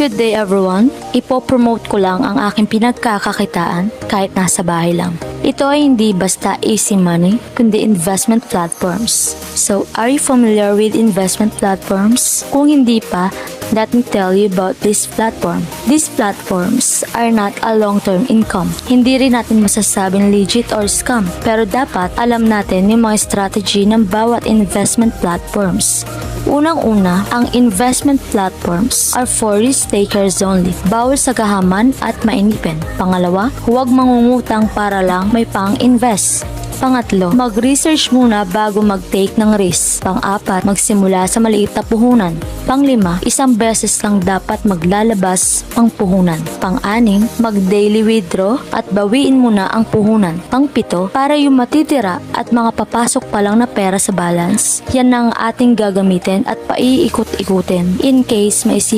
Good day everyone! Ipo-promote ko lang ang aking pinagkakakitaan kahit nasa bahay lang. Ito ay hindi basta easy money, kundi investment platforms. So, are you familiar with investment platforms? Kung hindi pa, let me tell you about this platform. These platforms are not a long-term income. Hindi rin natin masasabing legit or scam. Pero dapat alam natin yung mga strategy ng bawat investment platforms. Unang-una, ang investment platforms are for risk takers only. Bawal sa gahaman at mainipin. Pangalawa, huwag mangungutang para lang may pang-invest. Pangatlo, mag-research muna bago mag-take ng risk. Pang-apat, magsimula sa maliit na puhunan. Pang-lima, isang beses lang dapat maglalabas ang puhunan. Pang-anim, mag-daily withdraw at bawiin muna ang puhunan. Pang-pito, para yung matitira at mga papasok pa lang na pera sa balance, yan ang ating gagamitin at paiikot-ikutin in case maisip